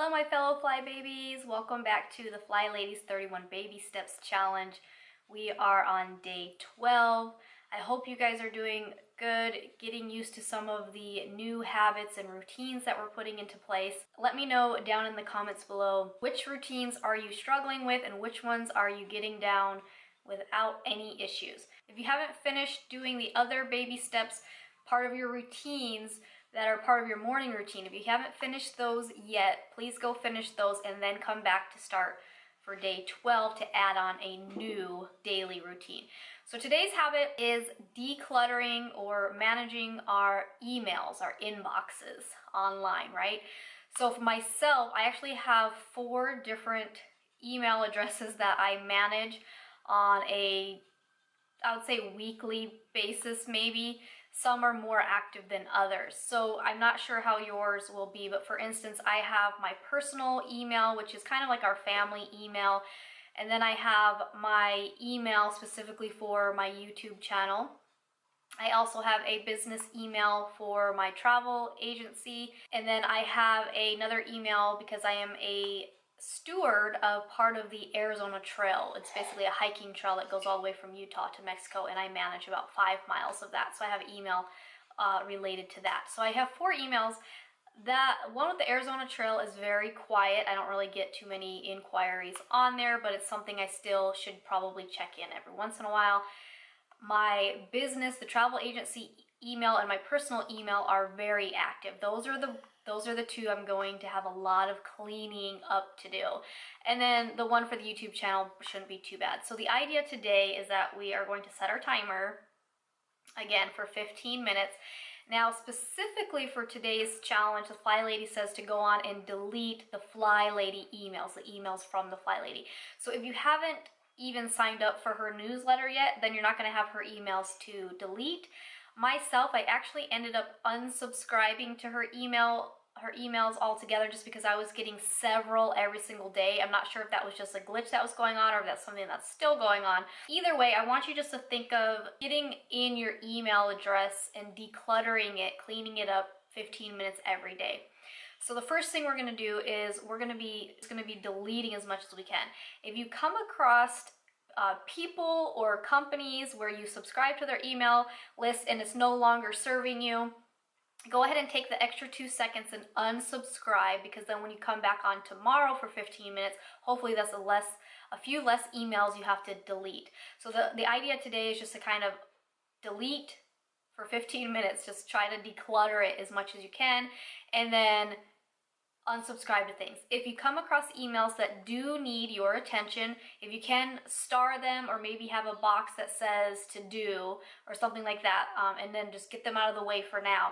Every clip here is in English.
Hello my fellow fly babies, welcome back to the Flylady's 31 Baby Steps Challenge. We are on day 12. I hope you guys are doing good, getting used to some of the new habits and routines that we're putting into place. Let me know down in the comments below which routines are you struggling with and which ones are you getting down without any issues. If you haven't finished doing the other baby steps, part of your routines that are part of your morning routine, if you haven't finished those yet, please go finish those and then come back to start for day 12 to add on a new daily routine. So today's habit is decluttering or managing our emails, our inboxes online, right? So for myself, I actually have 4 different email addresses that I manage on a, I would say, weekly basis maybe. Some are more active than others. So I'm not sure how yours will be, but for instance, I have my personal email, which is kind of like our family email. And then I have my email specifically for my YouTube channel. I also have a business email for my travel agency. And then I have another email because I am a steward of part of the Arizona Trail. It's basically a hiking trail that goes all the way from Utah to Mexico, and I manage about 5 miles of that. So I have an email related to that. So I have 4 emails. That one with the Arizona Trail is very quiet. I don't really get too many inquiries on there, but it's something I still should probably check in every once in a while. My business, the travel agency email, and my personal email are very active. Those are the 2 I'm going to have a lot of cleaning up to do. And then the one for the YouTube channel shouldn't be too bad. So the idea today is that we are going to set our timer again for 15 minutes. Now specifically for today's challenge, the Flylady says to go on and delete the Flylady emails, the emails from the Flylady. So if you haven't even signed up for her newsletter yet, then you're not going to have her emails to delete. Myself, I actually ended up unsubscribing to her emails altogether just because I was getting several every single day. I'm not sure if that was just a glitch that was going on or if that's something that's still going on. Either way, I want you just to think of getting in your email address and decluttering it, cleaning it up 15 minutes every day. So the first thing we're going to do is we're going to be deleting as much as we can. If you come across people or companies where you subscribe to their email list and it's no longer serving you, go ahead and take the extra 2 seconds and unsubscribe, because then when you come back on tomorrow for 15 minutes, hopefully that's a few less emails you have to delete. So the idea today is just to kind of delete for 15 minutes, just try to declutter it as much as you can, and then unsubscribe to things. If you come across emails that do need your attention, if you can star them or maybe have a box that says to do or something like that, and then just get them out of the way for now.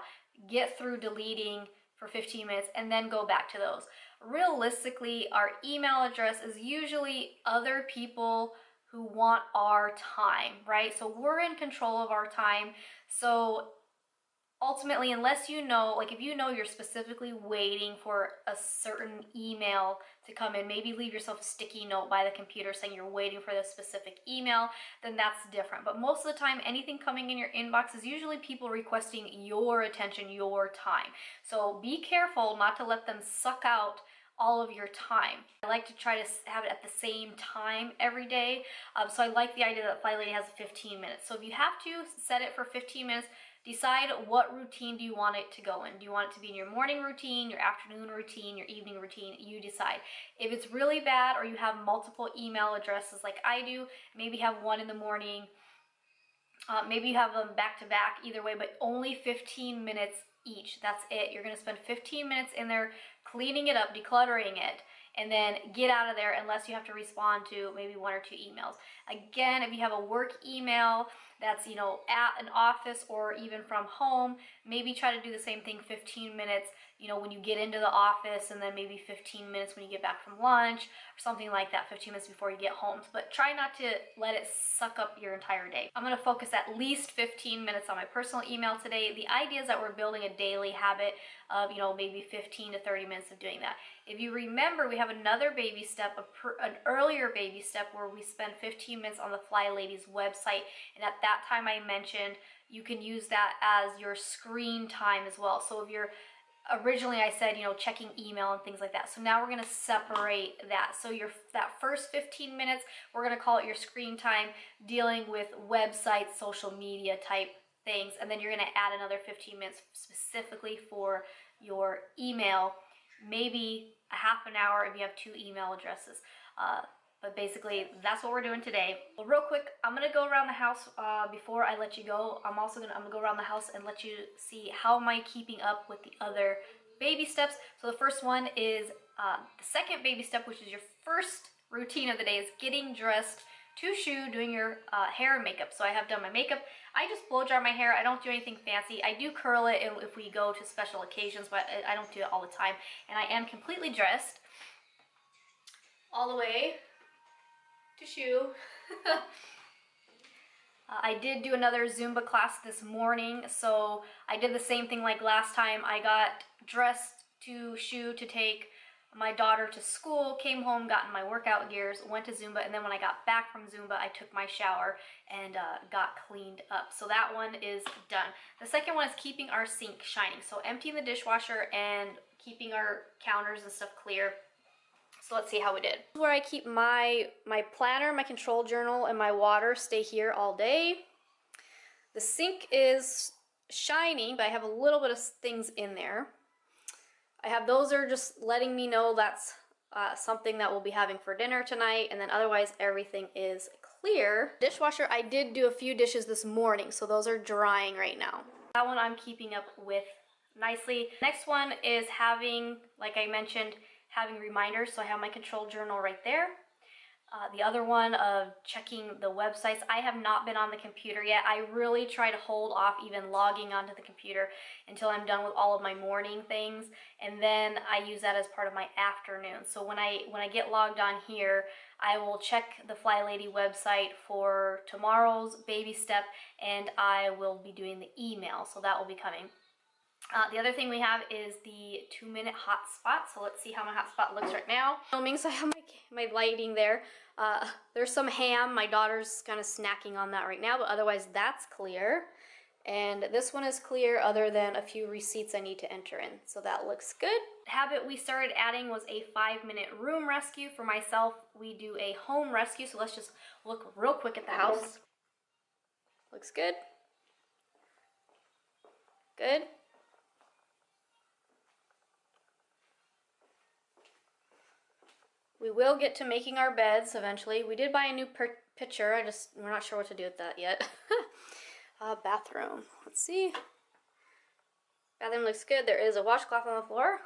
Get through deleting for 15 minutes and then go back to those. Realistically, our email address is usually other people who want our time, right? So we're in control of our time. So ultimately, unless you know, like if you know you're specifically waiting for a certain email to come in, maybe leave yourself a sticky note by the computer saying you're waiting for this specific email, then that's different. But most of the time, anything coming in your inbox is usually people requesting your attention, your time. So be careful not to let them suck out all of your time. I like to try to have it at the same time every day. So I like the idea that Flylady has 15 minutes. So if you have to set it for 15 minutes, decide what routine do you want it to go in. Do you want it to be in your morning routine, your afternoon routine, your evening routine? You decide. If it's really bad or you have multiple email addresses like I do, maybe have one in the morning, maybe you have them back to back, either way, but only 15 minutes each. That's it. You're going to spend 15 minutes in there cleaning it up, decluttering it, and then get out of there unless you have to respond to maybe 1 or 2 emails. Again, if you have a work email that's, you know, at an office or even from home, maybe try to do the same thing 15 minutes, you know, when you get into the office, and then maybe 15 minutes when you get back from lunch or something like that, 15 minutes before you get home. But try not to let it suck up your entire day. I'm going to focus at least 15 minutes on my personal email today. The idea is that we're building a daily habit of, you know, maybe 15 to 30 minutes of doing that. If you remember, we have another baby step, an earlier baby step where we spend 15 minutes on the Flylady's website, and at that time I mentioned you can use that as your screen time as well. So if you're originally I said, you know, checking email and things like that. So now we're going to separate that. So that first 15 minutes, we're going to call it your screen time, dealing with websites, social media type things. And then you're going to add another 15 minutes specifically for your email, maybe a half an hour if you have 2 email addresses. But basically, that's what we're doing today. Well, real quick, I'm gonna go around the house before I let you go. I'm gonna go around the house and let you see how am I keeping up with the other baby steps. So the first one is the second baby step, which is your first routine of the day, is getting dressed to shoe, doing your hair and makeup. So I have done my makeup. I just blow dry my hair. I don't do anything fancy. I do curl it if we go to special occasions, but I don't do it all the time. And I am completely dressed all the way to shoe. I did do another Zumba class this morning, so I did the same thing like last time. I got dressed to shoe to take my daughter to school, came home, got in my workout gears, went to Zumba, and then when I got back from Zumba, I took my shower and got cleaned up. So that one is done. The second one is keeping our sink shining. So emptying the dishwasher and keeping our counters and stuff clear. So let's see how we did. This is where I keep my planner, my control journal, and my water stay here all day. The sink is shining, but I have a little bit of things in there. Those are just letting me know that's something that we'll be having for dinner tonight, and then otherwise everything is clear. Dishwasher, I did do a few dishes this morning, so those are drying right now. That one I'm keeping up with nicely. Next one is having, like I mentioned, having reminders. So I have my control journal right there. The other one of checking the websites. I have not been on the computer yet. I really try to hold off even logging onto the computer until I'm done with all of my morning things, and then I use that as part of my afternoon. So when I get logged on here, I will check the Flylady website for tomorrow's baby step, and I will be doing the email. So that will be coming. The other thing we have is the 2-minute hotspot. So let's see how my hotspot looks right now. So I have my lighting there. There's some ham. My daughter's kind of snacking on that right now, but otherwise that's clear. And this one is clear other than a few receipts I need to enter in. So that looks good. Habit we started adding was a 5-minute room rescue. For myself, we do a home rescue. So let's just look real quick at the house. Looks good. Good. We will get to making our beds eventually. We did buy a new pitcher. We're not sure what to do with that yet. Bathroom. Let's see. Bathroom looks good. There is a washcloth on the floor.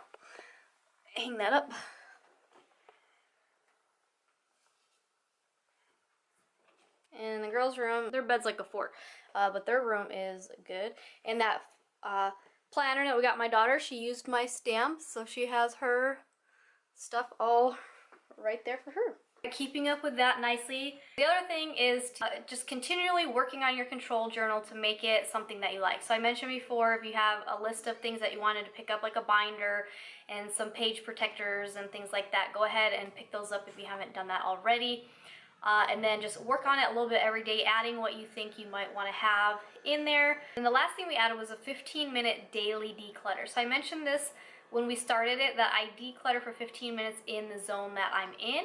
Hang that up. And the girls' room, their bed's like a fort, but their room is good. And that planner that we got my daughter, she used my stamps, so she has her stuff all right there for her. Keeping up with that nicely. The other thing is to just continually working on your control journal to make it something that you like. So I mentioned before, if you have a list of things that you wanted to pick up, like a binder and some page protectors and things like that, go ahead and pick those up if you haven't done that already. And then just work on it a little bit every day, adding what you think you might want to have in there. And the last thing we added was a 15-minute daily declutter. So I mentioned this when we started it, that I declutter for 15 minutes in the zone that I'm in.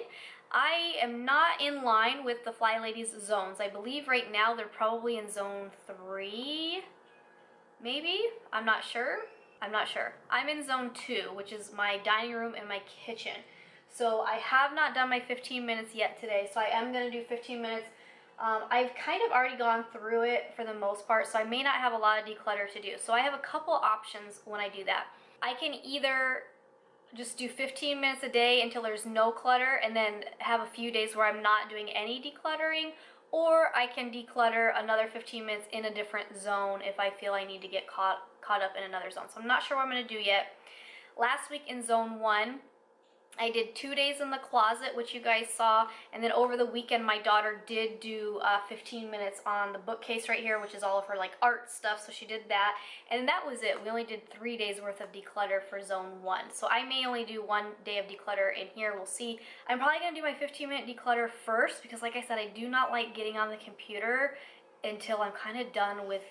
I am not in line with the Flylady's zones. I believe right now they're probably in zone 3, maybe? I'm not sure. I'm in zone 2, which is my dining room and my kitchen. So I have not done my 15 minutes yet today, so I am going to do 15 minutes. I've kind of already gone through it for the most part, so I may not have a lot of declutter to do. So I have a couple options when I do that. I can either just do 15 minutes a day until there's no clutter and then have a few days where I'm not doing any decluttering, or I can declutter another 15 minutes in a different zone if I feel I need to get caught up in another zone. So I'm not sure what I'm going to do yet. Last week in zone 1, I did 2 days in the closet, which you guys saw, and then over the weekend my daughter did do 15 minutes on the bookcase right here, which is all of her like art stuff, so she did that, and that was it. We only did 3 days worth of declutter for zone 1, so I may only do 1 day of declutter in here. We'll see. I'm probably going to do my 15-minute declutter first because, like I said, I do not like getting on the computer until I'm kind of done with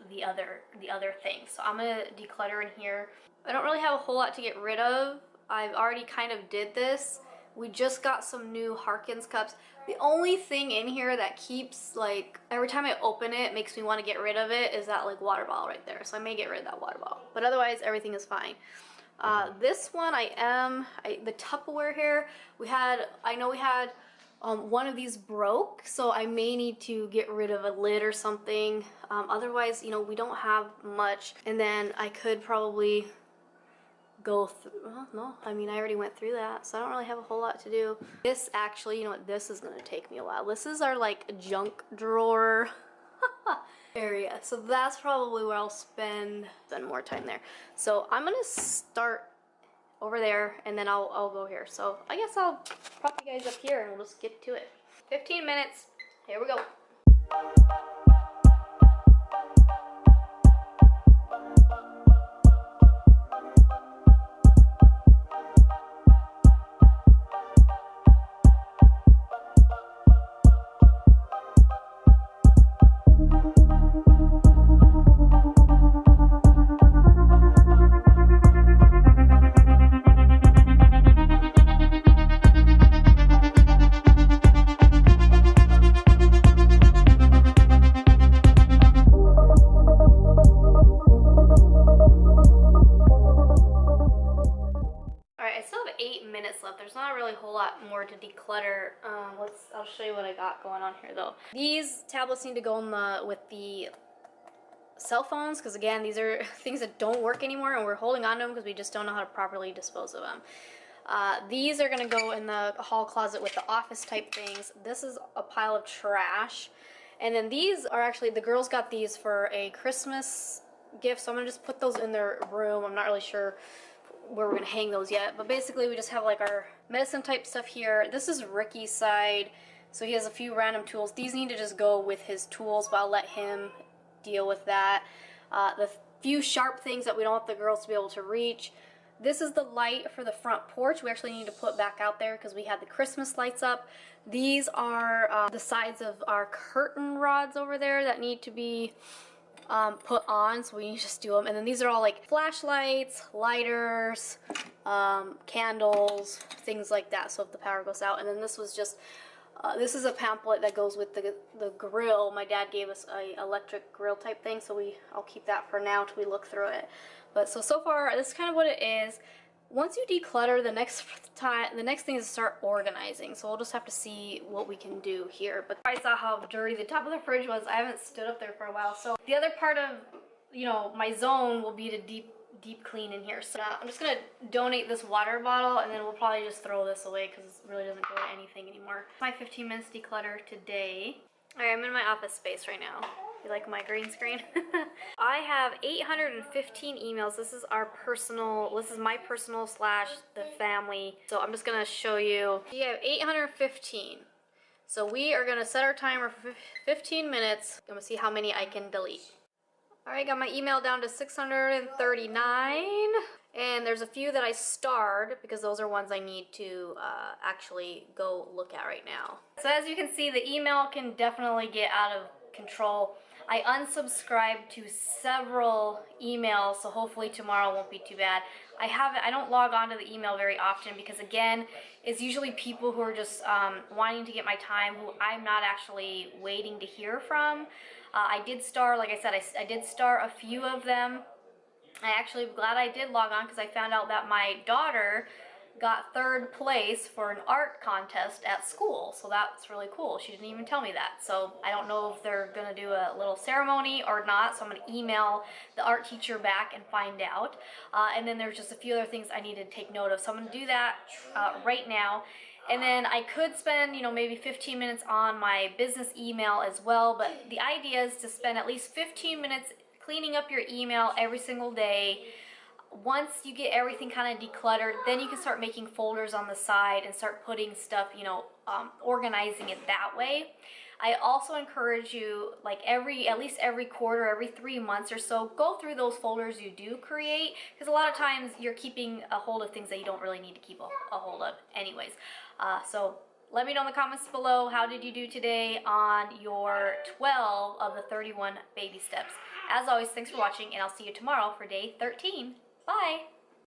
the other things. So I'm gonna declutter in here. I don't really have a whole lot to get rid of. I've already kind of did this. We just got some new Harkins cups. The only thing in here that keeps, like, every time I open it, makes me want to get rid of it is that, like, water bottle right there. So I may get rid of that water bottle. But otherwise, everything is fine. This one the Tupperware here, I know we had one of these broke, so I may need to get rid of a lid or something. Otherwise, you know, we don't have much. And then I could probably go through, well, no, I mean, I already went through that, so I don't really have a whole lot to do. This actually, you know what, this is gonna take me a while. This is our, like, junk drawer area, so that's probably where I'll spend more time there. So I'm gonna start over there, and then I'll go here. So I guess I'll prop you guys up here, and we'll just get to it. 15 minutes, here we go. Left. There's not really a whole lot more to declutter. I'll show you what I got going on here though. These tablets need to go in with the cell phones, because again, these are things that don't work anymore, and we're holding on to them because we just don't know how to properly dispose of them. These are gonna go in the hall closet with the office type things. This is a pile of trash. And then these are actually, the girls got these for a Christmas gift, so I'm gonna just put those in their room. I'm not really sure where we're gonna hang those yet, but basically we just have like our medicine type stuff here. This is Ricky's side, so he has a few random tools. These need to just go with his tools, but I'll let him deal with that. The few sharp things that we don't want the girls to be able to reach. This is the light for the front porch. We actually need to put back out there because we had the Christmas lights up. These are the sides of our curtain rods over there that need to be put on, so we need to just do them. And then these are all like flashlights, lighters, candles, things like that, so if the power goes out. And then this was just this is a pamphlet that goes with the grill. My dad gave us a electric grill type thing, so I'll keep that for now till we look through it. But so far this is kind of what it is. Once you declutter, the next thing is to start organizing. So we'll just have to see what we can do here. But I saw how dirty the top of the fridge was. I haven't stood up there for a while. So the other part of, you know, my zone will be to deep clean in here. So I'm just gonna donate this water bottle, and then we'll probably just throw this away because it really doesn't go to anything anymore. My 15 minutes declutter today. All right, I'm in my office space right now. You like my green screen? I have 815 emails. This is my personal / the family. So I'm just gonna show you. We have 815. So we are gonna set our timer for 15 minutes. I'm gonna see how many I can delete. All right, got my email down to 639. And there's a few that I starred because those are ones I need to actually go look at right now. So as you can see, the email can definitely get out of control. I unsubscribed to several emails, so hopefully tomorrow won't be too bad. I don't log on to the email very often because, again, it's usually people who are just wanting to get my time, who I'm not actually waiting to hear from. I did star, like I said, I did star a few of them. I actually am glad I did log on because I found out that my daughter got 3rd place for an art contest at school, so that's really cool. She didn't even tell me that, so I don't know if they're gonna do a little ceremony or not, so I'm gonna email the art teacher back and find out. And then there's just a few other things I need to take note of, so I'm gonna do that right now. And then I could spend, you know, maybe 15 minutes on my business email as well, but the idea is to spend at least 15 minutes cleaning up your email every single day. Once you get everything kind of decluttered, then you can start making folders on the side and start putting stuff, you know, organizing it that way. I also encourage you, like at least every quarter, every 3 months or so, go through those folders you do create, because a lot of times you're keeping a hold of things that you don't really need to keep a hold of anyways. So let me know in the comments below, how did you do today on your 12 of the 31 baby steps. As always, thanks for watching, and I'll see you tomorrow for day 13. Bye!